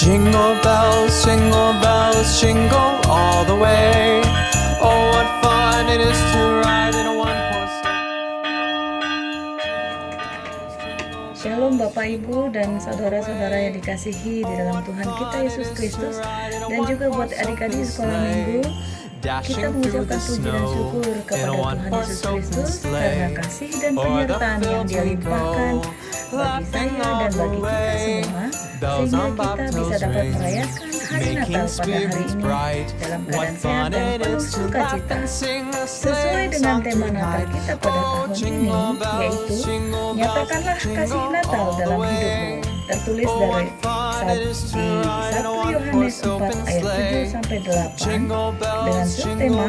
jingle bells, jingle all the way. Oh, what fun it is to ride in a one-horse sleigh. Shalom Bapak Ibu dan saudara-saudara yang dikasihi di dalam Tuhan kita Yesus Kristus, dan juga buat adik-adik sekolah minggu. Kita mengucapkan puji dan syukur kepada Tuhan Yesus Kristus karena kasih dan penyertaan yang Dia limpahkan bagi saya dan bagi kita semua, sehingga kita bisa dapat merayakan hari Natal pada hari ini dalam keadaan sehat dan penuh sukacita. Sesuai dengan tema Natal kita pada tahun ini, yaitu nyatakanlah kasih Natal dalam hidupmu, tertulis dari 1 Yohanes 4 ayat 7-8 dengan subtema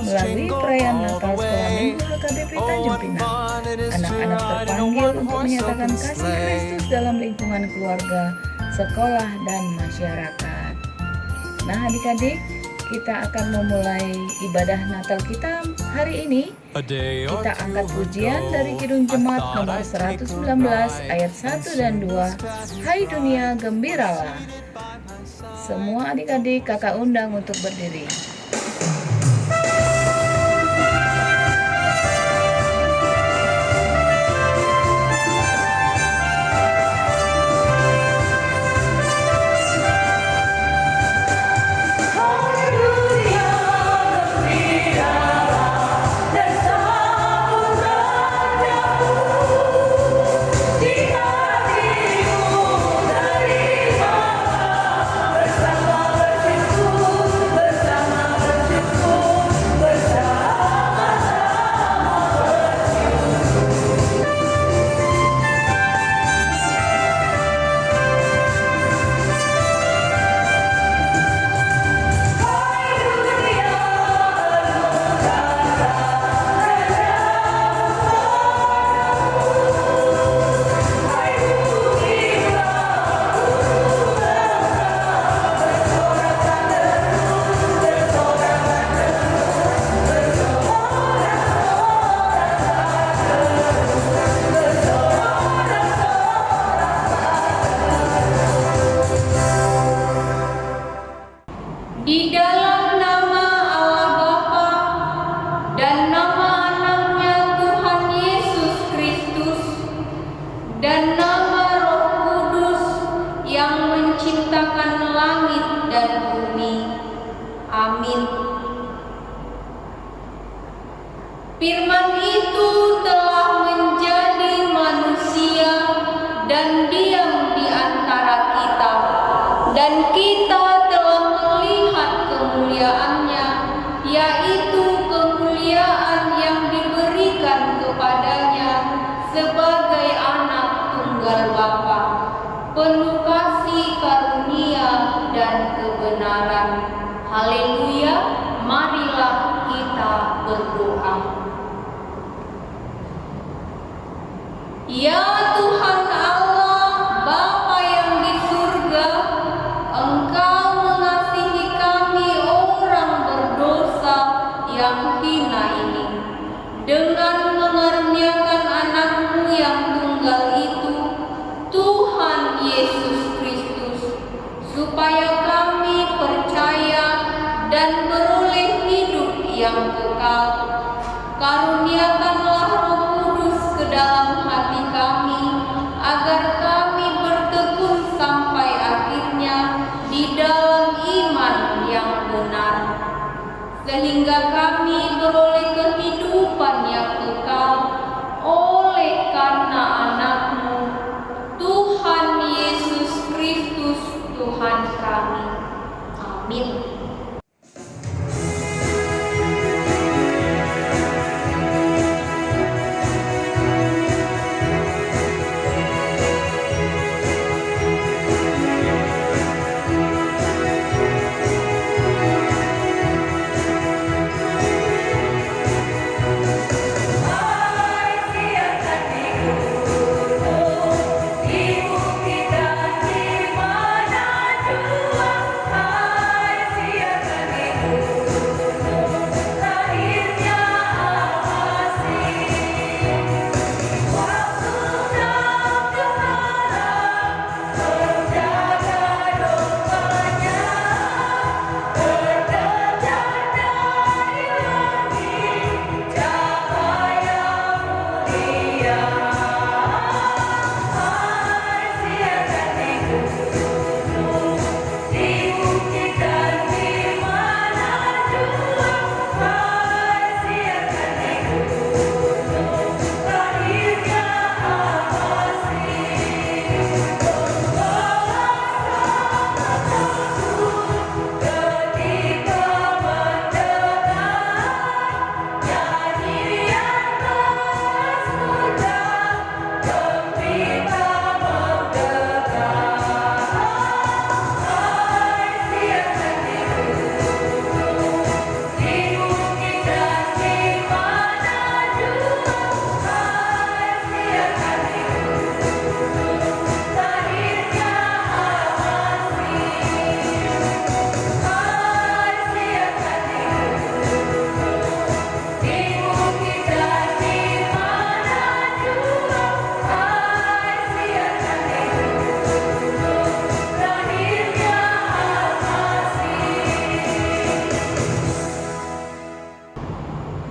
melalui perayaan Natal Sekolah Minggu HKBP Tanjung Pinang. Anak-anak terpanggil untuk menyatakan kasih Kristus dalam lingkungan keluarga, sekolah, dan masyarakat. Nah adik-adik, kita akan memulai ibadah Natal kita hari ini. Kita angkat pujian dari Kidung Jemaat nomor 119 ayat 1 dan 2. Hai dunia, gembiralah. Semua adik-adik kakak undang untuk berdiri. Di dalam nama Allah Bapa dan nama anaknya Tuhan Yesus Kristus dan nama Roh Kudus yang menciptakan langit dan bumi. Amin. Firman itu telah menjadi manusia dan diam di antara kita, dan kita telah melihat kemuliaannya, yaitu kemuliaan yang diberikan kepadanya sebagai anak tunggal Bapa, penuh kasih karunia dan kebenaran. Haleluya, marilah kita berdoa. Ya Tuhan Allah, Bapa yang di surga, Engkau mengasihi kami orang berdosa yang hina ini dengan mengaruniakan anakmu yang tunggal itu, Tuhan Yesus Kristus, supaya kami percaya dan beroleh hidup yang kekal. Karuniakanlah Roh Kudus ke dalam hati kami, agar kami bertekun sampai akhirnya di dalam iman yang benar, sehingga kami beroleh kehidupan yang kekal oleh karena anakmu, Tuhan Yesus Kristus Tuhan kami. Amin. Hai siang hatiku,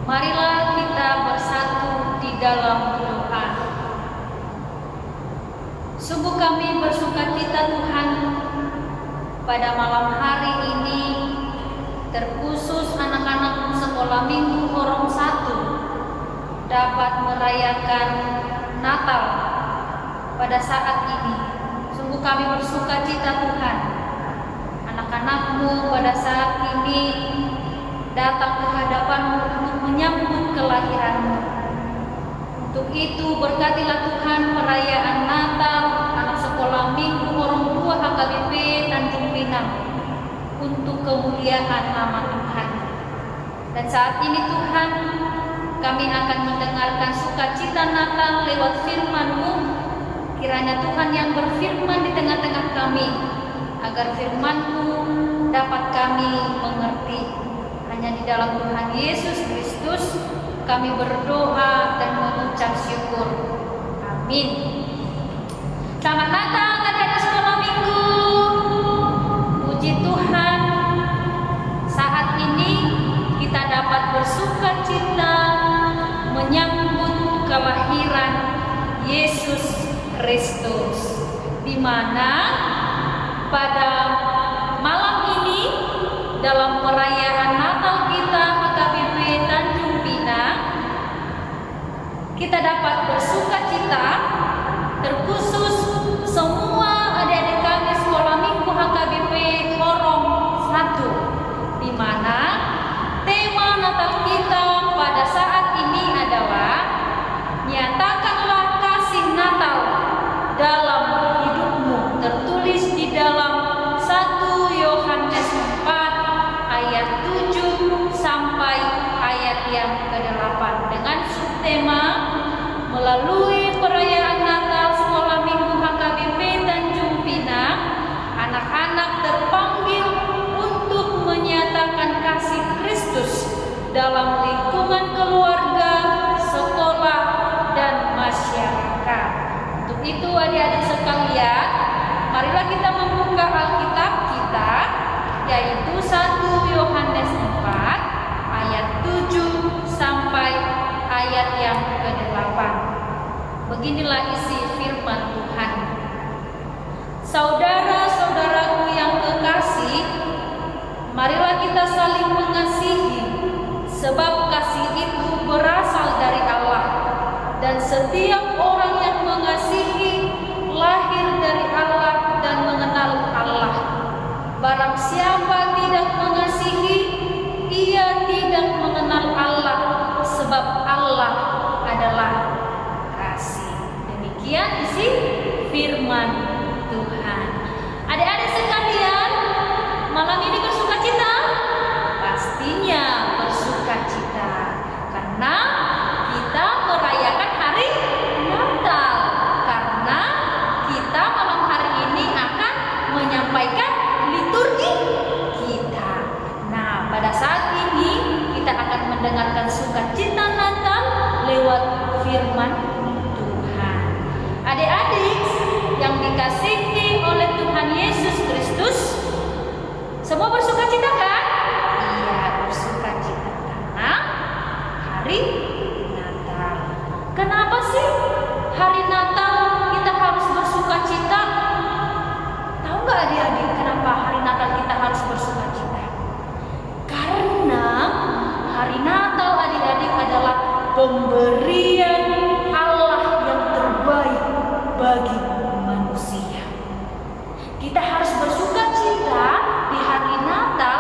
Marilah kita bersatu di dalam doa. Sungguh kami bersukacita Tuhan pada malam hari ini, terkhusus anak-anak sekolah minggu Horong 1 dapat merayakan Natal pada saat ini. Sungguh kami bersukacita Tuhan, anak-anakmu pada saat ini datang ke hadapan-Mu untuk menyambut kelahiran-Mu. Untuk itu berkatilah Tuhan perayaan Natal anak sekolah minggu Horong 2 HKBP Tanjung Pinang untuk kemuliaan nama Tuhan. Dan saat ini Tuhan, kami akan mendengarkan sukacita Natal lewat firman-Mu. Kiranya Tuhan yang berfirman di tengah-tengah kami, agar firman-Mu dapat kami mengerti. Hanya di dalam Tuhan Yesus Kristus kami berdoa dan mengucap syukur. Amin. Selamat Natal adik-adik sekolah minggu. Puji Tuhan, saat ini kita dapat bersukacita menyambut kelahiran Yesus Kristus, di mana pada malam ini dalam perayaan Natal kita HKBP Tanjung Pinang, kita dapat bersukacita, terkhusus semua adik-adik kami sekolah minggu HKBP Horong 1, di mana tema Natal kita pada saat ini adalah nyatakanlah kasih Natal dalam hidupmu, tertulis di dalam 1 Yohanes 4 ayat 7 sampai ayat yang ke-8 dengan subtema melalui perayaan Natal sekolah minggu HKBP Tanjung Pinang, anak-anak terpanggil untuk menyatakan kasih Kristus dalam lingkungan keluarga, sekolah, dan masyarakat. Untuk itu adik-adik sekalian, marilah kita membuka Alkitab kita, yaitu 1 Yohanes 4 ayat 7 sampai ayat yang ke-8. Beginilah isi firman Tuhan. Saudara-saudaraku yang kekasih, marilah kita saling mengasihi, sebab kasih itu berasal dari Allah, dan setiap orang yang mengasihi lahir dari Allah dan mengenal Allah. Barang siapa tidak mengasihi, ia tidak mengenal Allah, sebab Allah adalah kasih. Demikian isi firman Tuhan. Adik-adik sekalian, malam ini bersukacita? Pastinya bersukacita, karena kita merayakan hari Natal. Karena kita malam hari ini akan menyampaikan liturgi kita. Nah, pada saat ini kita akan mendengarkan sukacita Natal lewat firman Tuhan. Adik-adik yang dikasihi oleh Tuhan Yesus Kristus, semua bersukacita kan? Iya, bersukacita karena hari Natal. Kenapa sih hari Natal kita harus bersukacita? Tahu nggak adik-adik kenapa hari Natal kita harus bersukacita? Karena hari Natal adik-adik adalah pemberian Allah yang terbaik bagi manusia. Kita harus bersukacita di hari Natal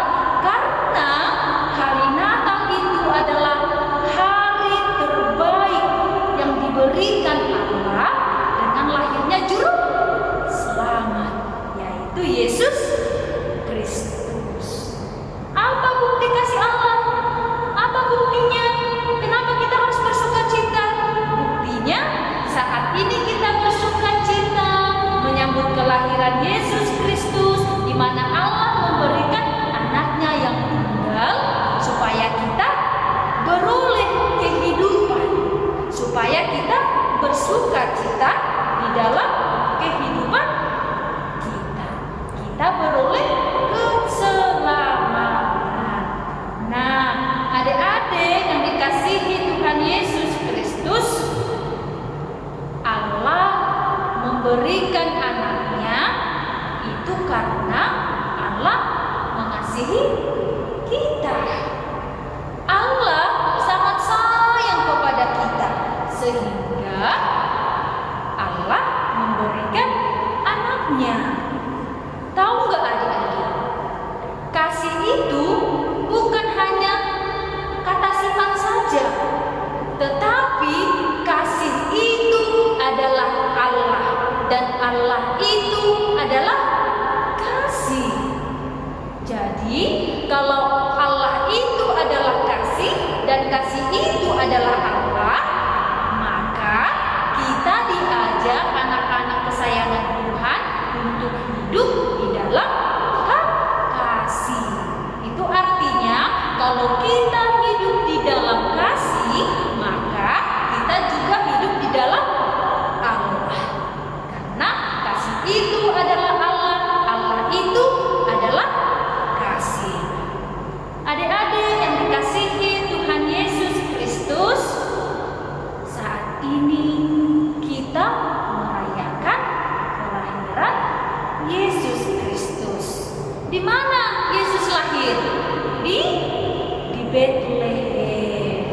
memberikan anaknya itu karena Allah mengasihi kita. Allah sangat sayang kepada kita sehingga Allah memberikan anaknya. Tahu nggak adik-adik? Kasih itu bukan hanya kata sifat saja, tetapi kasih itu adalah Allah dan Allah itu adalah kasih. Jadi kalau Allah itu adalah kasih dan kasih itu adalah Allah, maka kita diajak anak-anak kesayangan Tuhan untuk hidup di dalam kasih. Itu artinya kalau kita hidup di dalam kasih, maka kita juga hidup di dalam Allah. Karena kasih itu adalah Allah, Allah itu adalah kasih. Adik-adik yang dikasihi Tuhan Yesus Kristus, saat ini kita merayakan kelahiran Yesus Kristus. Di mana Yesus lahir? Di Betlehem.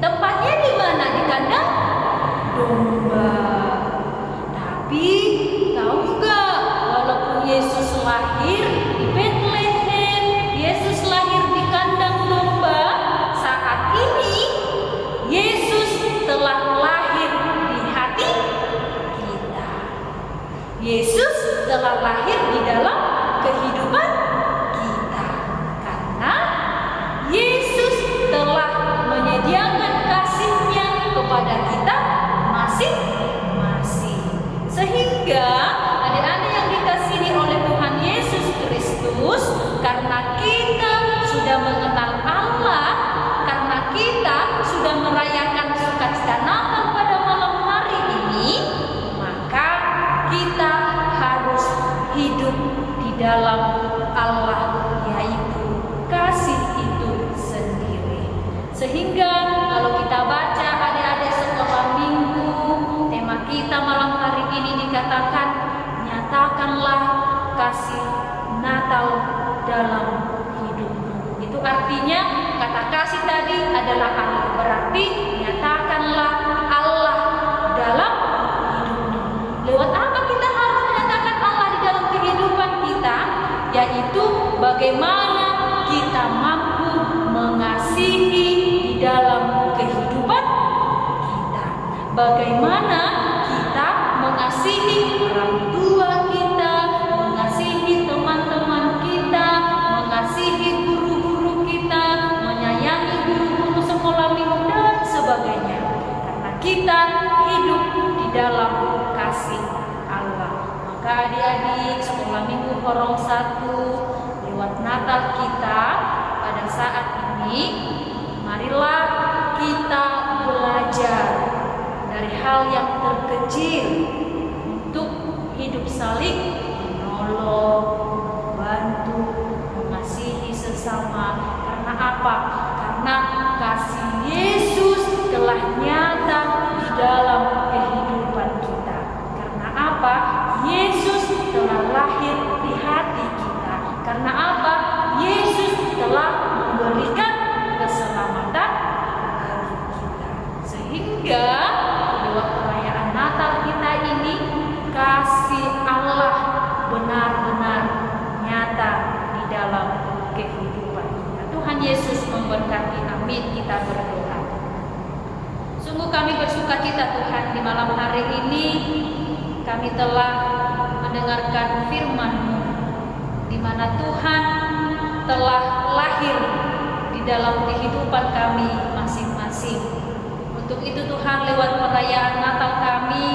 Tempatnya di mana? Di kandang domba. Tapi tahu nggak, walaupun Yesus lahir di Betlehem, Yesus lahir di kandang domba, saat ini Yesus telah lahir di hati kita. Yesus telah lahir di dalam kehidupan kita karena Yesus telah menyediakan kasih-Nya kepada kita masing-masing. Sehingga adik-adik yang dikasihi oleh Tuhan Yesus Kristus, karena kita sudah mengenal Allah, karena kita sudah merayakan sukacita Natal pada malam hari ini, maka kita harus hidup di dalam Allah, yaitu kasih itu sendiri. Sehingga kalau kita baca adik-adik sekolah minggu, tema kita malam hari ini dikatakan, nyatakanlah kasih Natal dalam hidupmu. Itu artinya kata kasih tadi adalah Allah. Berarti nyatakanlah Allah dalam hidupmu. Lewat apa kita harus menyatakan Allah di dalam kehidupan kita? Yaitu bagaimana kita mampu mengasihi di dalam kehidupan kita. Bagaimana kita mengasihi orang tua kita, mengasihi teman-teman kita, mengasihi guru-guru kita, menyayangi guru-guru sekolah minggu dan sebagainya. Karena kita hidup di dalam kasih Allah. Maka adik-adik sekolah minggu Horong 1 lewat Natal kita pada saat ini, marilah kita belajar dari hal yang terkecil untuk hidup saling menolong, membantu, mengasihi sesama. Karena apa? Karena kasih Yesus telah nyata di dalam kehidupan kita. Karena apa? Yesus telah lahir di hati kita. Karena apa? Yesus telah memberikan keselamatan bagi kita. Sehingga lewat perayaan Natal kita ini, kasih Allah benar-benar nyata di dalam kehidupan kita. Tuhan Yesus memberkati. Amin. Kita berdoa. Sungguh kami bersukacita Tuhan, di malam hari ini kami telah mendengarkan firman-Mu, di mana Tuhan telah lahir di dalam kehidupan kami masing-masing. Untuk itu Tuhan, lewat perayaan Natal kami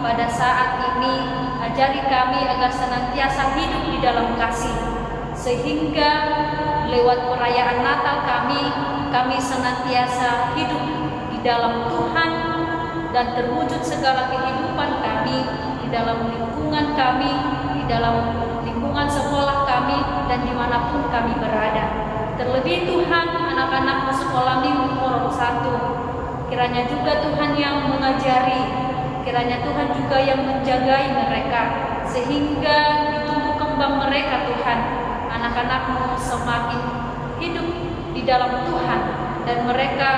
pada saat ini, ajari kami agar senantiasa hidup di dalam kasih, sehingga lewat perayaan Natal kami senantiasa hidup di dalam Tuhan dan terwujud segala kehidupan kami di dalam lingkungan kami, di dalam lingkungan sekolah kami, dan dimanapun kami berada. Terlebih Tuhan, anak-anak sekolah minggu Horong 1, kiranya juga Tuhan yang mengajari, Kiranya Tuhan juga yang menjagai mereka, sehingga ditumbuh kembang mereka Tuhan, anak-anak-Mu semakin hidup di dalam Tuhan, dan mereka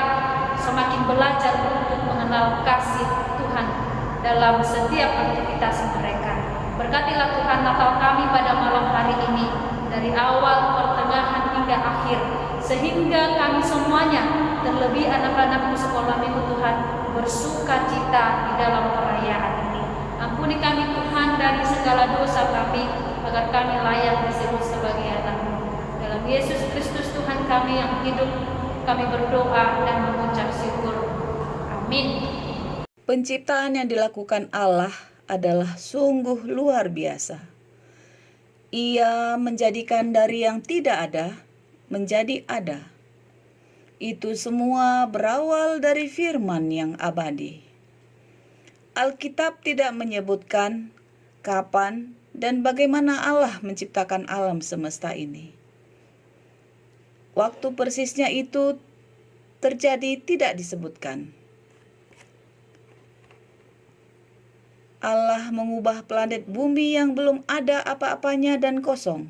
semakin belajar untuk mengenal kasih Tuhan dalam setiap aktivitas mereka. Berkatilah Tuhan Natal kami pada malam hari ini, dari awal, pertengahan hingga akhir, sehingga kami semuanya, terlebih anak-anak-Mu sekolah minggu Tuhan, bersuka cita di dalam perayaan ini. Ampuni kami Tuhan dari segala dosa kami, agar kami layak disebut sebagai anak-Mu. Dalam Yesus Kristus Tuhan kami yang hidup, kami berdoa dan mengucap syukur. Amin. Penciptaan yang dilakukan Allah adalah sungguh luar biasa. Ia menjadikan dari yang tidak ada menjadi ada. Itu semua berawal dari firman yang abadi. Alkitab tidak menyebutkan kapan dan bagaimana Allah menciptakan alam semesta ini. Waktu persisnya itu terjadi tidak disebutkan. Allah mengubah planet bumi yang belum ada apa-apanya dan kosong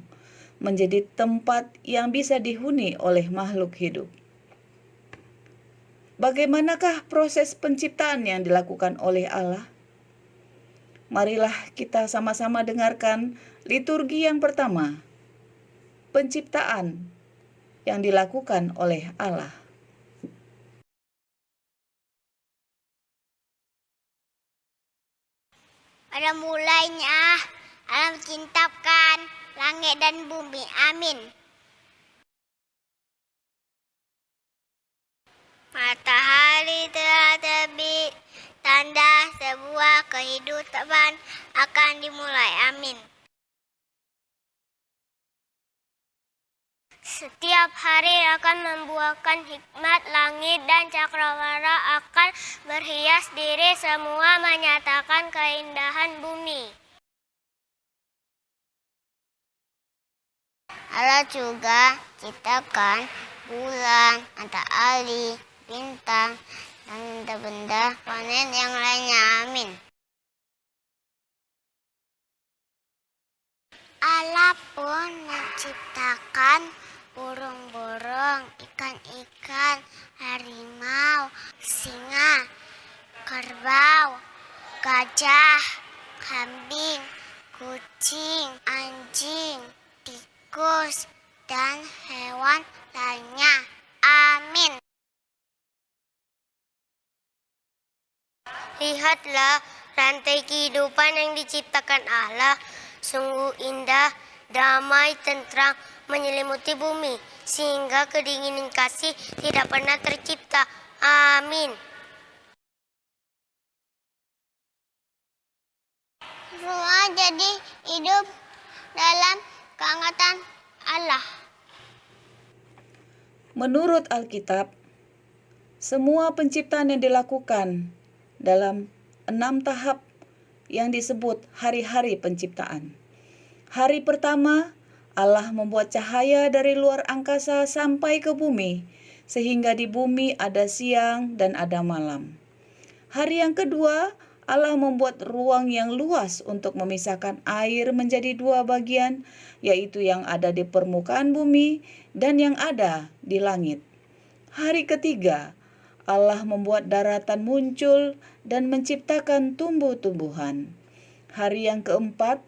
menjadi tempat yang bisa dihuni oleh makhluk hidup. Bagaimanakah proses penciptaan yang dilakukan oleh Allah? Marilah kita sama-sama dengarkan liturgi yang pertama, penciptaan yang dilakukan oleh Allah. Pada mulanya Allah menciptakan langit dan bumi. Amin. Matahari telah terbit, tanda sebuah kehidupan akan dimulai. Amin. Setiap hari akan membuahkan hikmat, langit dan cakrawala akan berhias diri, semua menyatakan keindahan bumi. Allah juga ciptakan bulan, matahari, bintang, dan benda-benda planet yang lainnya. Amin. Allah pun menciptakan burung-burung, ikan-ikan, harimau, singa, kerbau, gajah, kambing, kucing, anjing, tikus, dan hewan lainnya. Amin. Lihatlah rantai kehidupan yang diciptakan Allah, sungguh indah, damai, tentram, menyelimuti bumi, sehingga kedinginan kasih tidak pernah tercipta. Amin. Semua jadi hidup dalam kehangatan Allah. Menurut Alkitab, semua penciptaan yang dilakukan dalam 6 tahap yang disebut hari-hari penciptaan. Hari pertama, Allah membuat cahaya dari luar angkasa sampai ke bumi, sehingga di bumi ada siang dan ada malam. Hari yang kedua, Allah membuat ruang yang luas untuk memisahkan air menjadi 2 bagian, yaitu yang ada di permukaan bumi dan yang ada di langit. Hari ketiga, Allah membuat daratan muncul dan menciptakan tumbuh-tumbuhan. Hari yang keempat,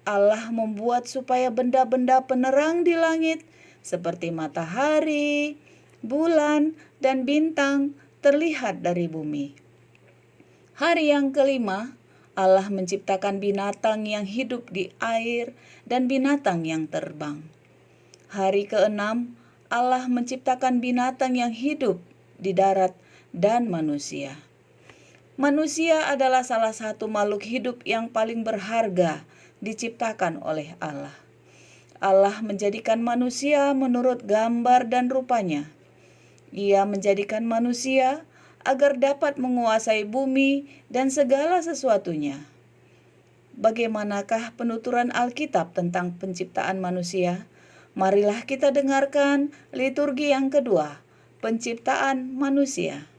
Allah membuat supaya benda-benda penerang di langit seperti matahari, bulan, dan bintang terlihat dari bumi. Hari yang kelima, Allah menciptakan binatang yang hidup di air dan binatang yang terbang. Hari keenam, Allah menciptakan binatang yang hidup di darat dan manusia. Manusia adalah salah satu makhluk hidup yang paling berharga diciptakan oleh Allah. Allah menjadikan manusia menurut gambar dan rupanya. Ia menjadikan manusia agar dapat menguasai bumi dan segala sesuatunya. Bagaimanakah penuturan Alkitab tentang penciptaan manusia? Marilah kita dengarkan liturgi yang kedua, penciptaan manusia.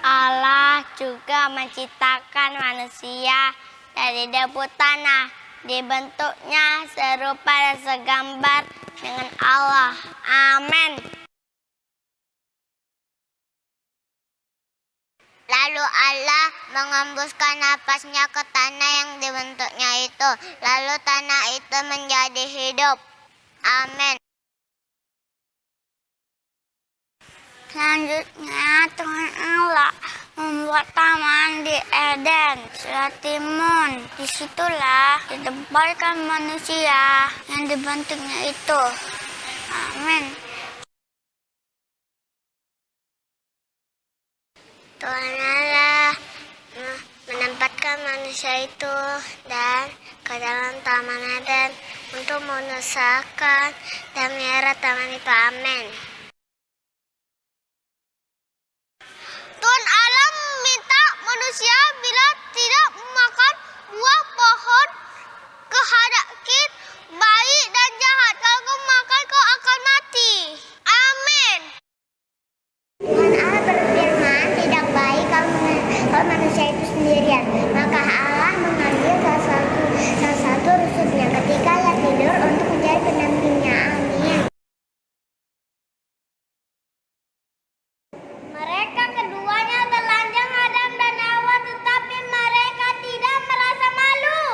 Allah juga menciptakan manusia dari debu tanah. Dibentuknya serupa dan segambar dengan Allah. Amin. Lalu Allah mengembuskan napasnya ke tanah yang dibentuknya itu. Lalu tanah itu menjadi hidup. Amin. Selanjutnya Tuhan Allah membuat taman di Eden, sebelah Timun. Disitulah ditempatkan manusia yang dibentuknya itu. Amin. Tuhan Allah menempatkan manusia itu dan ke dalam taman Eden untuk menusakan dan melihara taman itu. Amin. Tuhan Allah meminta manusia bila tidak memakan buah pohon kehadat baik dan jahat. Kalau kau makan, kau akan mati. Amin. Tuhan Allah berfirman, tidak baik kalau manusia itu sendirian. Maka Allah mengambil salah satu rusuknya ketika ia tidur untuk menjadi pendampingnya. Amin. Mereka keduanya telanjang, Adam dan Hawa, tetapi mereka tidak merasa malu.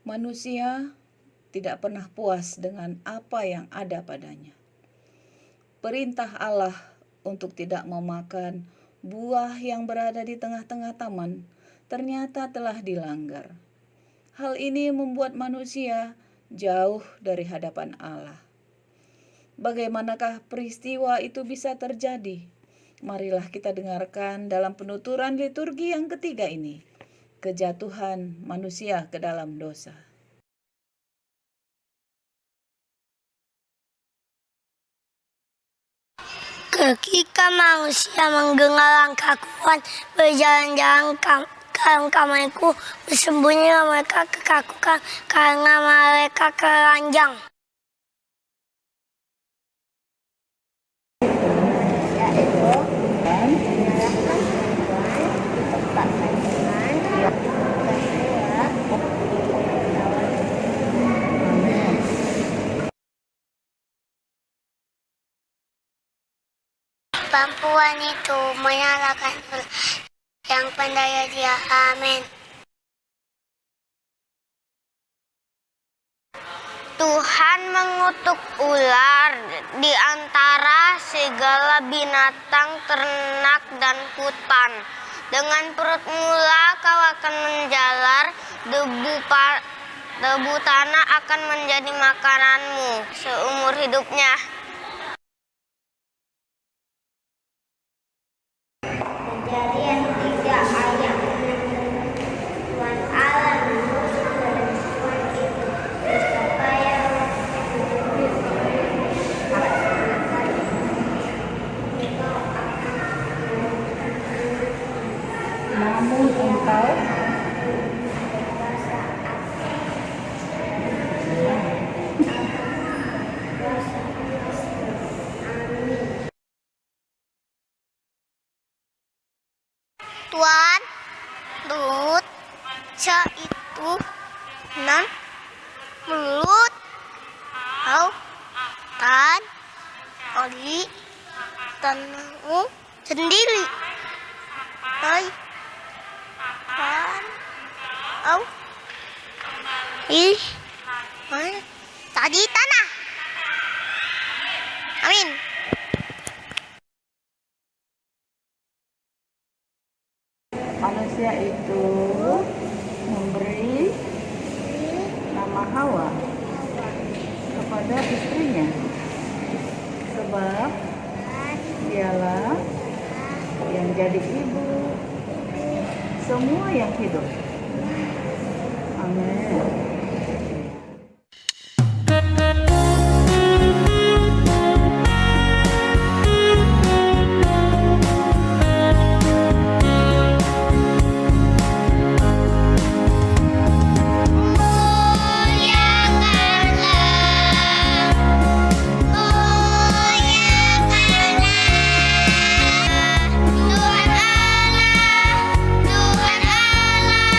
Manusia tidak pernah puas dengan apa yang ada padanya. Perintah Allah untuk tidak memakan buah yang berada di tengah-tengah taman ternyata telah dilanggar. Hal ini membuat manusia jauh dari hadapan Allah. Bagaimanakah peristiwa itu bisa terjadi? Marilah kita dengarkan dalam penuturan liturgi yang ketiga ini, kejatuhan manusia ke dalam dosa. Ketika manusia menggenggam kakuan, berjalan-jalan kamariku, bersembunyi mereka kekakukan karena mereka keranjang. Perempuan itu menyalakan yang pendaya dia. Amin. Tuhan mengutuk ular di antara segala binatang ternak dan hutan. Dengan perut mula kau akan menjalar, debu tanah akan menjadi makananmu seumur hidupnya. Kejadian 3 ayat 6. Tuhan Allah mengutus perempuan itu supaya Namun engkau Tuan Lut itu nan mulut kau tan oli tanmu sendiri. Hai tan kau tadi tanah. Amin. manusia itu memberi nama Hawa kepada istrinya, sebab dialah yang jadi ibu semua yang hidup. Amin. Tuhan Allah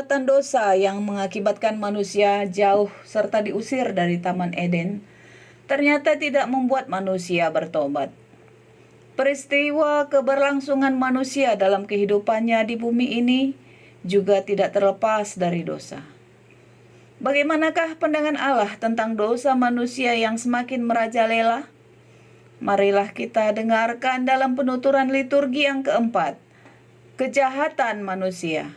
kejahatan dosa yang mengakibatkan manusia jauh serta diusir dari Taman Eden, ternyata tidak membuat manusia bertobat. Peristiwa keberlangsungan manusia dalam kehidupannya di bumi ini juga tidak terlepas dari dosa. Bagaimanakah pandangan Allah tentang dosa manusia yang semakin merajalela? Marilah kita dengarkan dalam penuturan liturgi yang keempat, kejahatan manusia.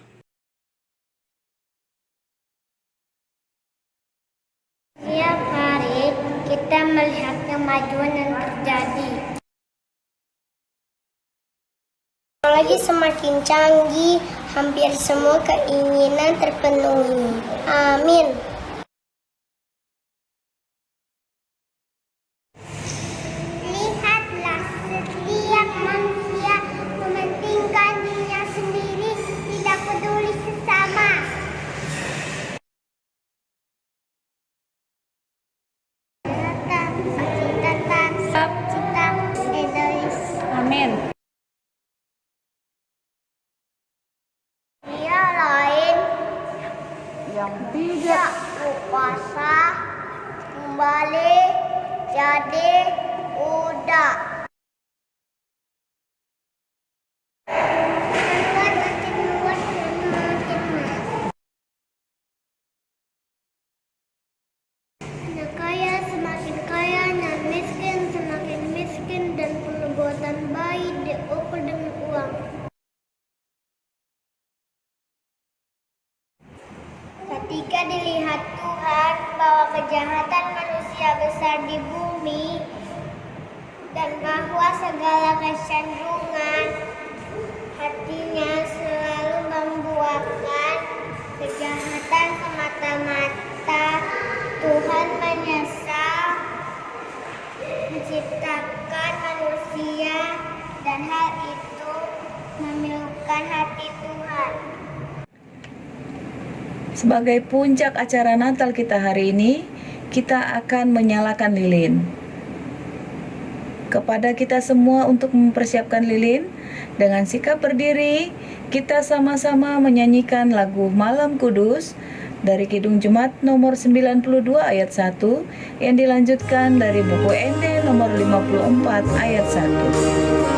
Setiap hari kita melihat kemajuan yang terjadi. Teknologi semakin canggih, hampir semua keinginan terpenuhi. Amin. Lihatlah, setiap manusia mementingkan dirinya sendiri, tidak peduli sesama. Amin. Dia lain yang tidak berkuasa kembali jadi budak. Yang kaya semakin kaya, yang miskin semakin miskin, dan perbuatan baik diukur dengan uang. Ketika dilihat Tuhan bahwa kejahatan manusia besar di bumi dan bahwa segala kecenderungan hatinya selalu membuahkan kejahatan semata-mata, Tuhan menyesal menciptakan manusia, dan hal itu memilukan hati Tuhan. Sebagai puncak acara Natal kita hari ini, kita akan menyalakan lilin. Kepada kita semua untuk mempersiapkan lilin, dengan sikap berdiri, kita sama-sama menyanyikan lagu Malam Kudus dari Kidung Jemaat nomor 92 ayat 1 yang dilanjutkan dari buku ND nomor 54 ayat 1.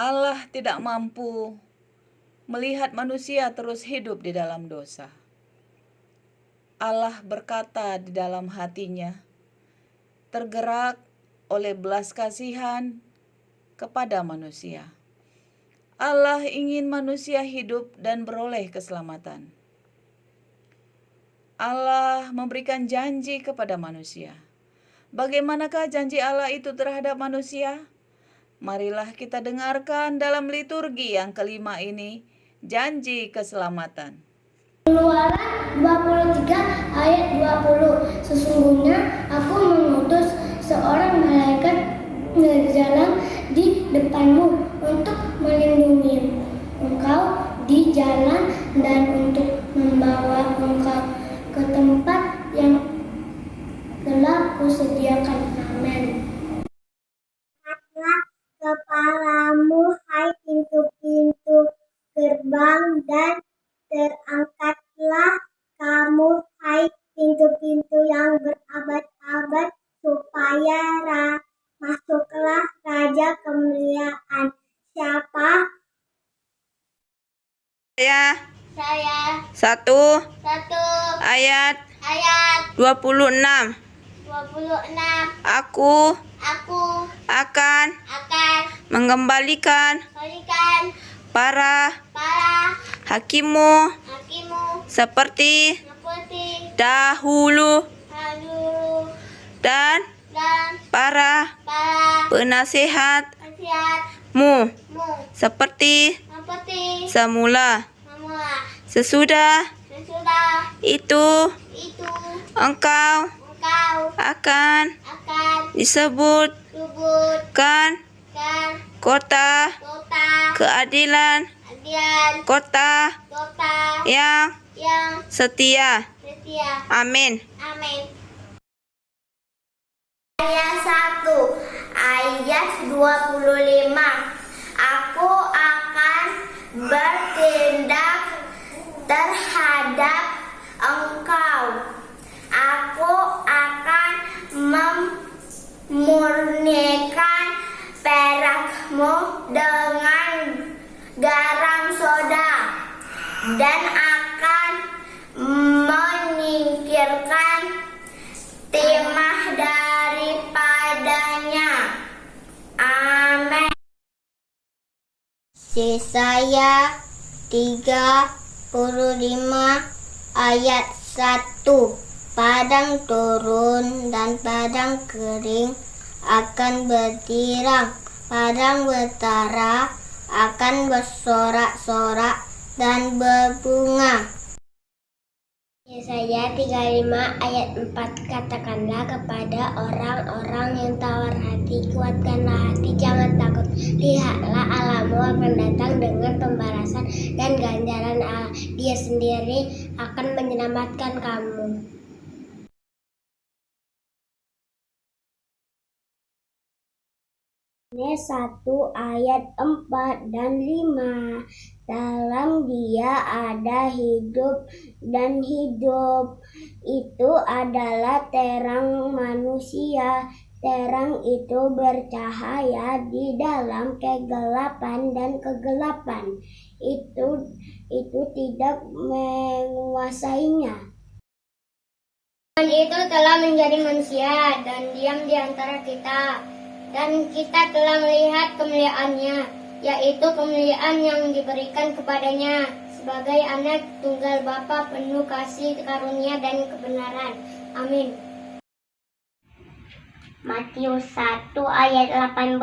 Allah tidak mampu melihat manusia terus hidup di dalam dosa. Allah berkata di dalam hatinya, tergerak oleh belas kasihan kepada manusia. Allah ingin manusia hidup dan beroleh keselamatan. Allah memberikan janji kepada manusia. Bagaimanakah janji Allah itu terhadap manusia? Marilah kita dengarkan dalam liturgi yang kelima ini, janji keselamatan. Keluaran 23 ayat 20. Sesungguhnya aku mengutus seorang malaikat berjalan di depanmu untuk melindungi engkau di jalan dan untuk membawa engkau ke tempat yang telah kusediakan. Amin. Angkatlah kepalamu, hai pintu-pintu gerbang, dan terangkatlah kamu, hai pintu-pintu yang berabad-abad, supaya masuklah Raja kemuliaan. Siapa? Saya. 1 ayat 26. Aku akan mengembalikan para hakimu seperti dahulu dan para penasehatmu seperti semula. Sesudah itu engkau akan disebutkan kota keadilan, kota yang setia. Amin. Ayat 1 ayat 25. Aku akan bertindak terhadap engkau. Aku akan memurnikan perakmu dengan garam soda dan akan menyingkirkan timah daripadanya. Amin. Yesaya 35 ayat 1. Padang turun dan padang kering akan bertirang, padang betara akan bersorak-sorak dan berbunga. Yesaya 35 ayat 4. Katakanlah kepada orang-orang yang tawar hati, kuatkanlah hati, jangan takut. Lihatlah Allahmu akan datang dengan pembalasan dan ganjaran Allah. Dia sendiri akan menyelamatkan kamu. Yohanes 1 ayat 4 dan 5. Dalam Dia ada hidup, dan hidup itu adalah terang manusia. Terang itu bercahaya di dalam kegelapan, dan kegelapan itu tidak menguasainya. Tuhan itu telah menjadi manusia dan diam di antara kita. Dan kita telah melihat kemuliaannya, yaitu kemuliaan yang diberikan kepadanya sebagai anak tunggal Bapa, penuh kasih karunia dan kebenaran. Amin. Matius 1 ayat 18.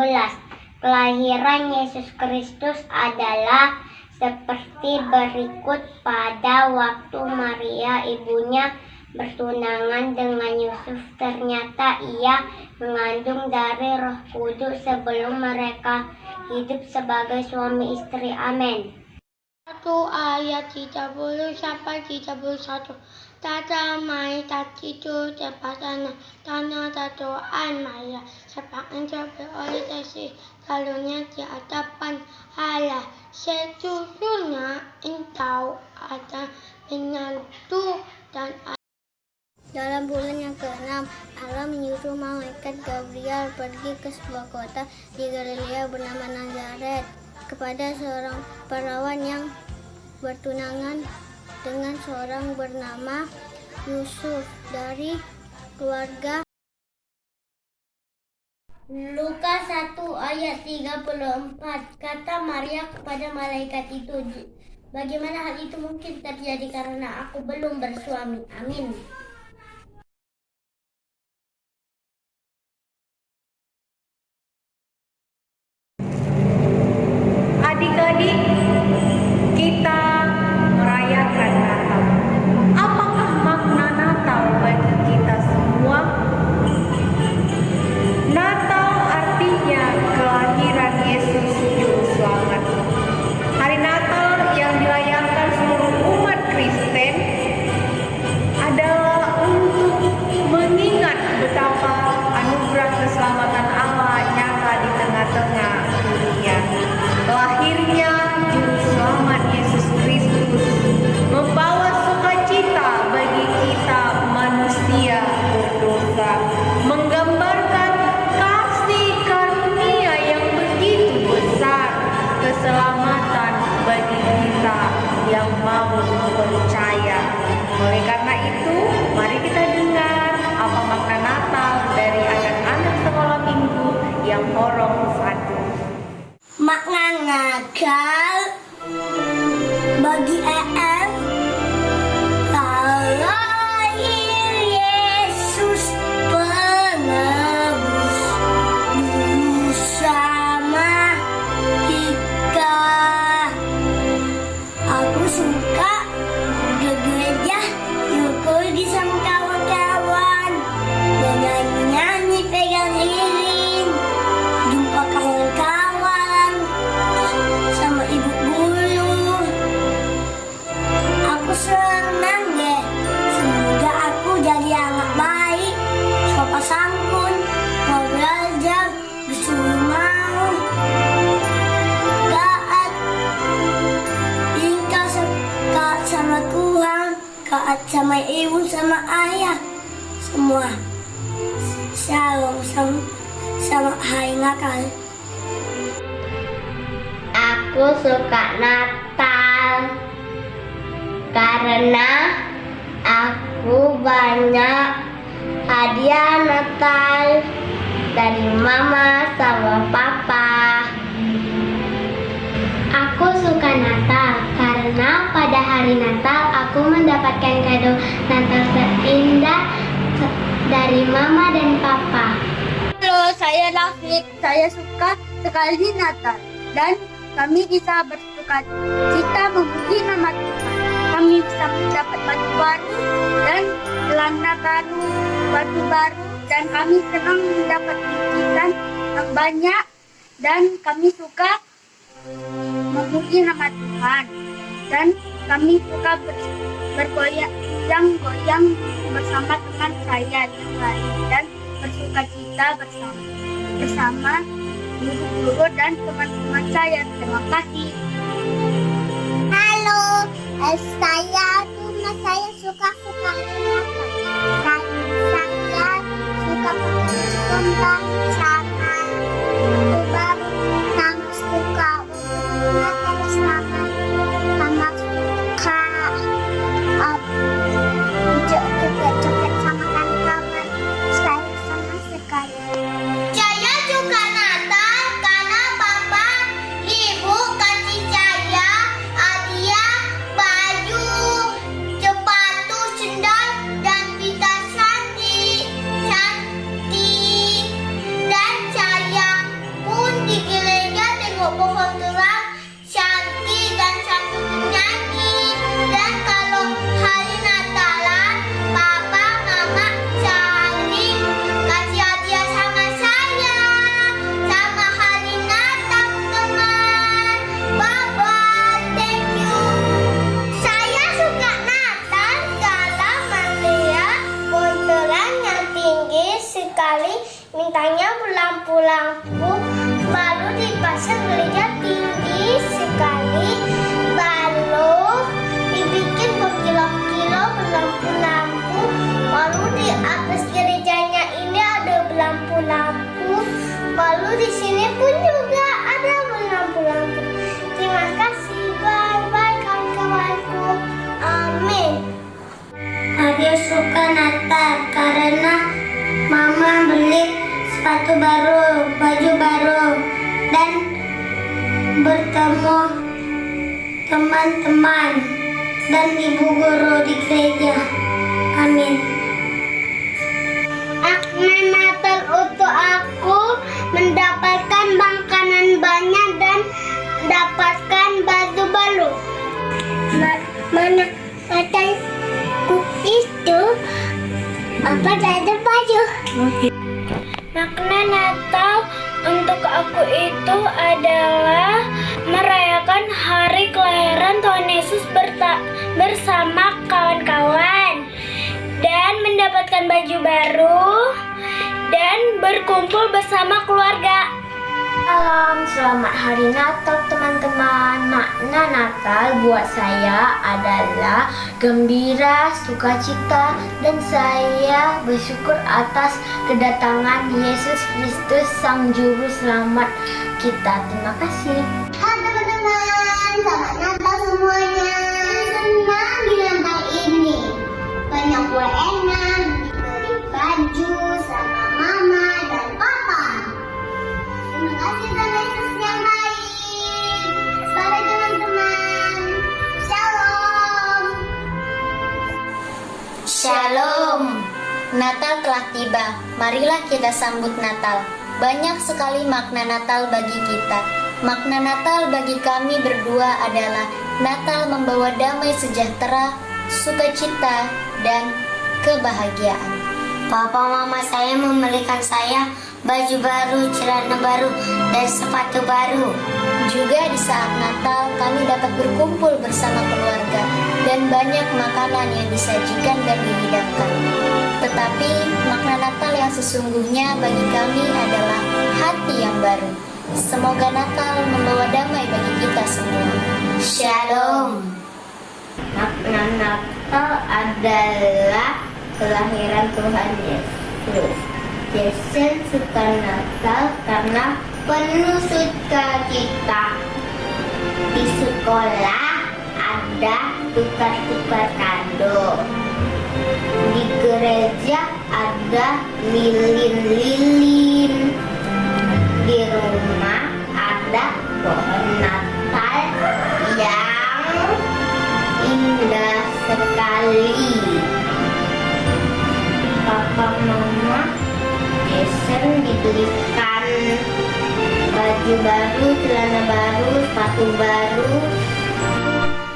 Kelahiran Yesus Kristus adalah seperti berikut. Pada waktu Maria ibunya bertunangan dengan Yusuf, ternyata ia mengandung dari Roh Kudus sebelum mereka hidup sebagai suami istri. Amin. 1 ayat 30 sampai 31. Tata mai tatitu tepatana tanah tatuan Maria sepanjang coba oleh kasih karunia di hadapan Allah. Sejujurnya engkau akan menantu dan dalam bulan yang ke-6, Allah menyuruh malaikat Gabriel pergi ke sebuah kota di Galilea bernama Nazaret kepada seorang perawan yang bertunangan dengan seorang bernama Yusuf dari keluarga. Lukas 1 ayat 34. Kata Maria kepada malaikat itu, bagaimana hal itu mungkin terjadi karena aku belum bersuami. Amin. Adik-adik, kita merayakan Natal. Apakah makna Natal bagi kita semua? Natal artinya kelahiran Yesus Juru Selamat. Hari Natal yang dirayakan seluruh umat Kristen adalah untuk mengingat betapa anugerah keselamatan Allah nyata di tengah-tengah dunia. Lahirnya Juru Selamat Yesus Kristus membawa sukacita bagi kita manusia berdosa, menggambarkan kasih karunia yang begitu besar, keselamatan bagi kita yang mau percaya. Oleh karena itu, mari kita dengar apa makna Natal dari anak-anak sekolah minggu yang horong 1. Makna Natal bagi EM, lahir Yesus penebus dulu sama kita. Aku suka ke gereja, yuk pergi sama kawan-kawan, bernyanyi-nyanyi pegang lilin, jumpa kawan-kawan sama ibu guru. Aku senang deh, semoga aku jadi anak baik, sopan santun, mau belajar, disuruh mau taat, ingkar sama Tuhan, taat sama ibu sama ayah, semua. Shalom sama hari Natal. Aku suka Natal karena aku banyak hadiah Natal dari mama sama papa. Aku suka Natal karena pada hari Natal aku mendapatkan kado Natal terindah dari mama dan papa. Halo, saya David. Saya suka sekali Natal dan kami bisa bersuka cita memuji nama Tuhan. Kami bisa mendapat baju baru dan celana baru, baju baru, dan kami senang mendapat bingkisan yang banyak dan kami suka memuji nama Tuhan. Dan kami suka bergoyang-goyang bersama teman saya yang lain dan bersuka cita bersama guru-guru dan teman-teman saya. Terima kasih. Halo, saya Tuna. Saya suka Natal. Saya suka pakai kembang sama baju baru. Sama suka Natal bersama sama suka joget-joget sama kawan-kawan. Saya senang sekali. Saya suka Natal karena papa, ibu kasih saya hadiah baju, sepatu, sendal, dan pita cantik. Dan saya pun di gereja tengok pohon terang cantik dan satu penyanyi. Dan kalau hari Natalan, papa, mama saling kasih hadiah sama saya. Sama hari Natal, teman. Bye-bye, thank you. Saya suka Natal kalau melihat buntelan yang tinggi sekali, mintanya lampu-lampu, baru dipasang gereja tinggi sekali, baru dibikin berkilo-kilo berlampu-lampu, baru di atas gerejanya ini ada lampu-lampu, baru di sini pun juga ada lampu-lampu. Terima kasih, bye-bye kawan-kawanku. Amin. Hari suka Natal karena Mama beli sepatu baru, baju baru, dan bertemu teman-teman dan ibu guru di gereja. Amin. Makna Natal untuk aku mendapatkan makanan banyak dan dapatkan baju baru. Mana Natalku itu apa ada baju? Makna Natal untuk aku itu adalah merayakan hari kelahiran Tuhan Yesus bersama kawan-kawan dan mendapatkan baju baru dan berkumpul bersama keluarga. Salam, selamat hari Natal teman-teman. Makna Natal buat saya adalah gembira, sukacita, dan saya bersyukur atas kedatangan Yesus Kristus Sang Juru Selamat kita. Terima kasih. Hai teman-teman, selamat Natal semuanya. Senang di Natal ini. Banyak kue enak, diberi baju sama mama dan papa. Terima kasih Tuhan Yesus yang baik. Bye teman-teman. Shalom. Shalom. Natal telah tiba. Marilah kita sambut Natal. Banyak sekali makna Natal bagi kita. Makna Natal bagi kami berdua adalah Natal membawa damai sejahtera, sukacita, dan kebahagiaan. Papa mama saya membelikan saya baju baru, celana baru, dan sepatu baru. Juga di saat Natal kami dapat berkumpul bersama keluarga dan banyak makanan yang disajikan dan dihidangkan. Tetapi makna Natal yang sesungguhnya bagi kami adalah hati yang baru. Semoga Natal membawa damai bagi kita semua. Shalom. Makna Natal adalah kelahiran Tuhan Yesus. Yesus suka Natal karena penuh sukacita. Di sekolah ada tukar-tukar kado. Di gereja ada lilin-lilin. Di rumah ada pohon Natal yang indah sekali. Papa mama Jason dibelikan baju baru, celana baru, sepatu baru.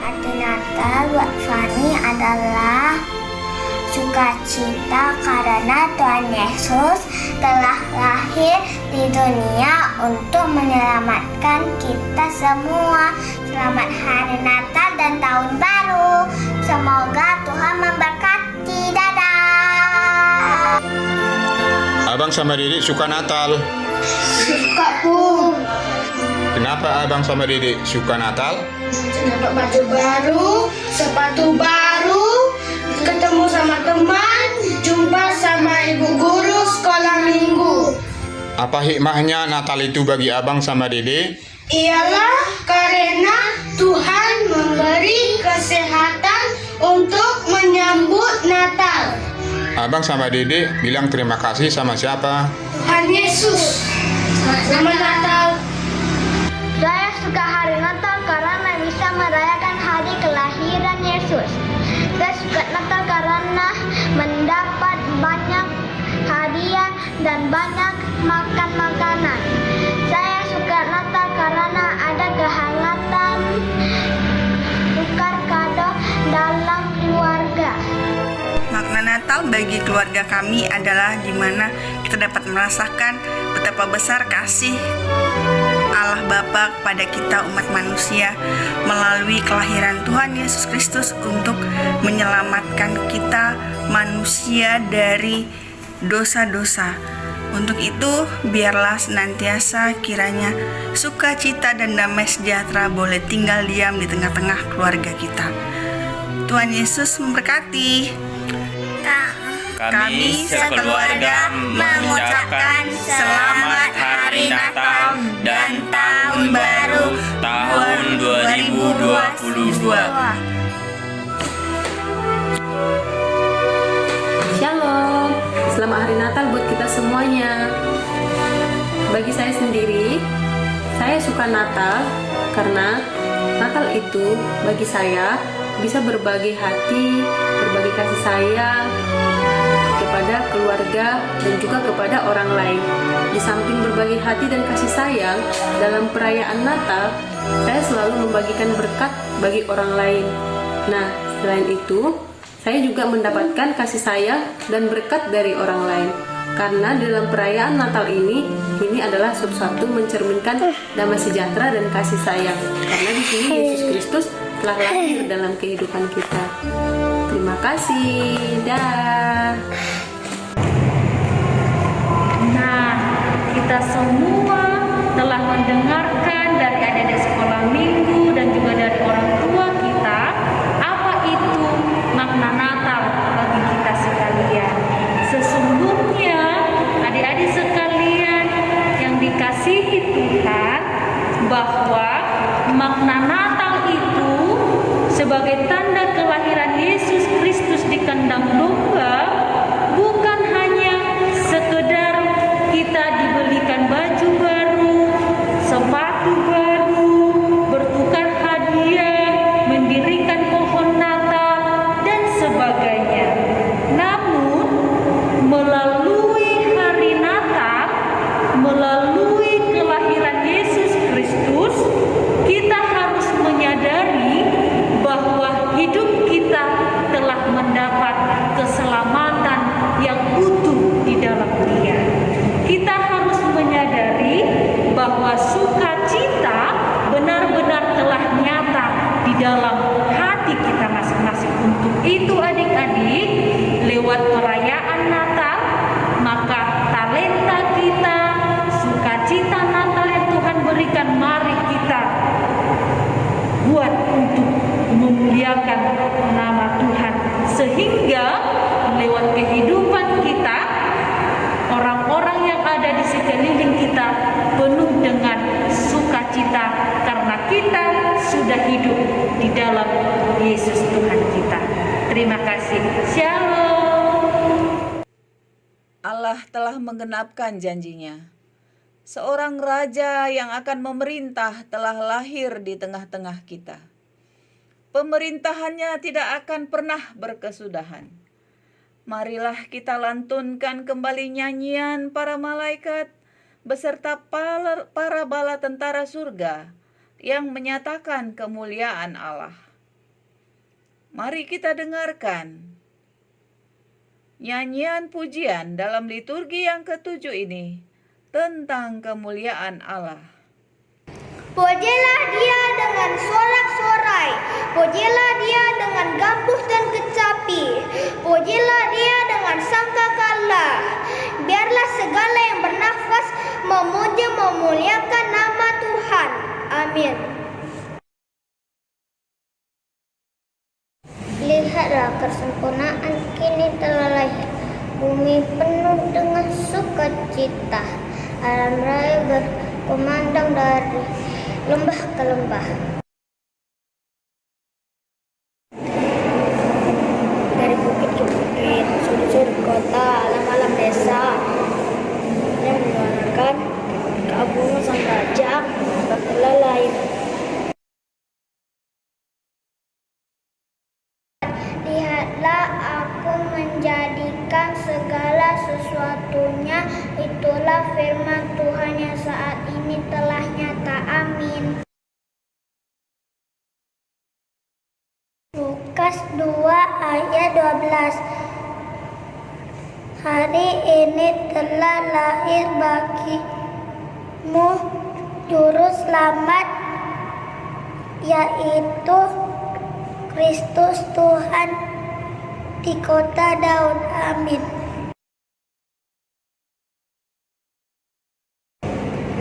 Arti Natal buat Fani adalah sukacita karena Tuhan Yesus telah lahir di dunia untuk menyelamatkan kita semua. Selamat Hari Natal dan Tahun Baru. Semoga Tuhan memberkati. Dadah. Abang sama Dedek suka Natal. Suka Bu. Kenapa Abang sama Dedek suka Natal? Dapat baju baru, sepatu baru, ketemu sama teman, jumpa sama ibu guru sekolah minggu. Apa hikmahnya Natal itu bagi Abang sama Dedek? Ialah karena Tuhan memberi kesehatan untuk menyambut Natal. Abang sama Dedek bilang terima kasih sama siapa? Tuhan Yesus. Selamat Natal. Saya suka hari Natal karena bisa merayakan hari kelahiran Yesus. Saya suka Natal karena mendapat banyak hadiah dan banyak makan makanan. Saya suka Natal karena ada kehangatan, tukar kado dalam keluarga. Makna Natal bagi keluarga kami adalah di mana kita dapat merasakan betapa besar kasih Allah Bapa kepada kita umat manusia melalui kelahiran Tuhan Yesus Kristus untuk menyelamatkan kita manusia dari dosa-dosa. Untuk itu, biarlah senantiasa kiranya sukacita dan damai sejahtera boleh tinggal diam di tengah-tengah keluarga kita. Tuhan Yesus memberkati. Kami sekeluarga mengucapkan selamat Hari Natal dan Tahun Baru tahun 2022. selamat hari Natal buat kita semuanya. Bagi saya sendiri, saya suka Natal karena Natal itu bagi saya bisa berbagi hati, berbagi kasih sayang kepada keluarga dan juga kepada orang lain. Di samping berbagi hati dan kasih sayang dalam perayaan Natal, saya selalu membagikan berkat bagi orang lain. Nah, selain itu, saya juga mendapatkan kasih sayang dan berkat dari orang lain. Karena dalam perayaan Natal ini adalah sesuatu mencerminkan damai sejahtera dan kasih sayang. Karena di sini Yesus Kristus telah lahir dalam kehidupan kita. Terima kasih. Dah. Nah, kita semua telah mendengarkan dari adik-adik sekolah minggu dan juga dari orang tua kita apa itu makna Natal bagi kita sekalian. Sesungguhnya adik-adik sekalian yang dikasihi Tuhan, bahwa makna Natal itu sebagai tanda kelahiran Yesus Kristus di kandang domba bukan hanya sekedar kita dibelikan baju baru, sepatu baru, bertukar hadiah, mendirikan pohon Natal dan sebagainya. Namun melalui hari Natal, melalui kelahiran Yesus Kristus, kita harus menyadari bahwa hidup kita telah mendapat keselamatan yang utuh di dalam Dia. Kita harus menyadari bahwa sukacita benar-benar telah nyata di dalam hati kita masing-masing. Untuk itu adik-adik, lewat perayaan Natal, maka talenta kita, sukacita Natal yang Tuhan berikan, mari kita buat untuk memuliakan nama Tuhan, sehingga lewat kehidupan kita orang-orang yang ada di sekeliling kita penuh dengan sukacita karena kita sudah hidup di dalam Yesus Tuhan kita. Terima kasih. Shalom. Allah telah menggenapkan janjinya. Seorang raja yang akan memerintah telah lahir di tengah-tengah kita. Pemerintahannya tidak akan pernah berkesudahan. Marilah kita lantunkan kembali nyanyian para malaikat beserta para bala tentara surga yang menyatakan kemuliaan Allah. Mari kita dengarkan nyanyian pujian dalam liturgi yang ke-7 ini tentang kemuliaan Allah. Pujilah Dia dengan sorak-sorai, pujilah Dia dengan gambus dan kecapi, pujilah Dia dengan sangkakala. Biarlah segala yang bernafas memuji memuliakan nama Tuhan. Amin. Lihatlah kesempurnaan kini telah lahir, bumi penuh dengan sukacita, alam raya berkumandang dari lembah ke lembah. Dari bukit ke bukit, sudut-sudut kota, alam-alam desa, yang menyuarakan keagungan sang raja telah lahir. Lihatlah, aku menjadikan segala sesuatunya, itulah firman Tuhan yang saat ini telah nyata. Amin. Lukas 2 ayat 12. Hari ini telah lahir bagimu juru selamat, yaitu Kristus Tuhan di kota Daud. Amin.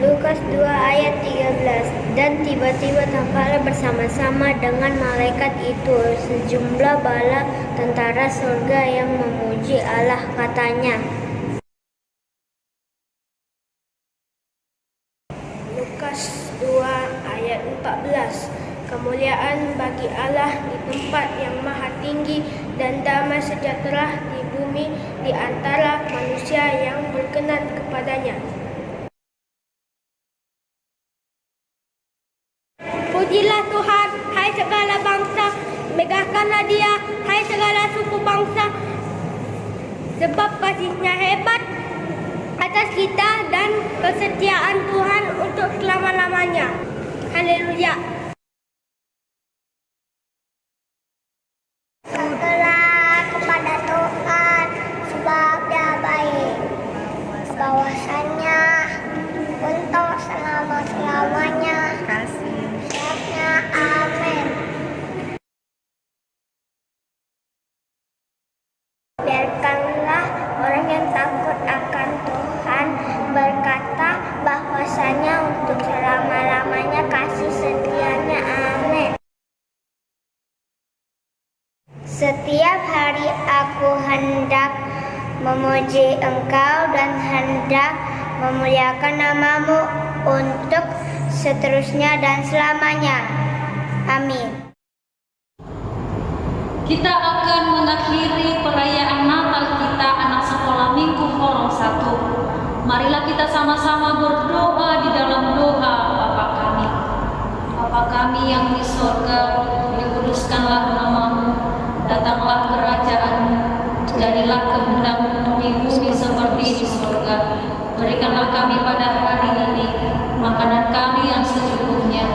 Lukas 2 ayat 13. Dan tiba-tiba tampaklah bersama-sama dengan malaikat itu sejumlah bala tentara surga yang memuji Allah, katanya. Lukas 2 ayat 14. Kemuliaan bagi Allah di tempat yang maha tinggi dan damai sejahtera di bumi di antara manusia yang berkenan kepadanya. Pujilah Tuhan, hai segala bangsa, megahkanlah Dia, hai segala suku bangsa, sebab kasih-Nya hebat atas kita dan kesetiaan Tuhan untuk selama-lamanya. Haleluya. Syukurlah kepada Tuhan sebab Dia baik, bahwasanya untuk selama-lamanya. Sebabnya amin. Biarkanlah orang yang takut akan Tuhan berkata bahwasanya untuk selama-lamanya kasih setianya. Amin. Setiap hari aku hendak memuji Engkau dan hendak memuliakan namamu untuk seterusnya dan selamanya. Amin. Kita akan mengakhiri perayaan Natal kita anak sekolah Minggu Horong 1. Marilah kita sama-sama berdoa di dalam doa Bapa kami. Bapa kami yang di sorga, dikuduskanlah namamu, datanglah kerajaan-Mu, jadilah kehendak-Mu di bumi seperti di sorga. Berikanlah kami pada hari ini makanan kami yang secukupnya,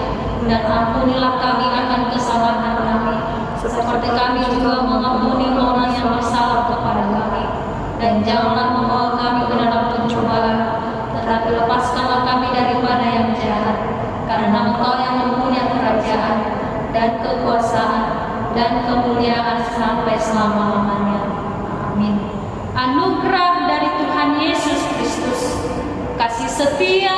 dan ampunilah kami akan kesalahan kami, seperti kami juga mengampuni orang yang bersalah kepada kami. Dan janganlah membawa kami ke dalam pencobaan, tetapi lepaskanlah kami daripada yang jahat. Karena Engkau yang mempunyai kerajaan dan kekuasaan dan kemuliaan sampai selama-lamanya. Amin. Anugerah dari Tuhan Yesus Kristus, kasih setia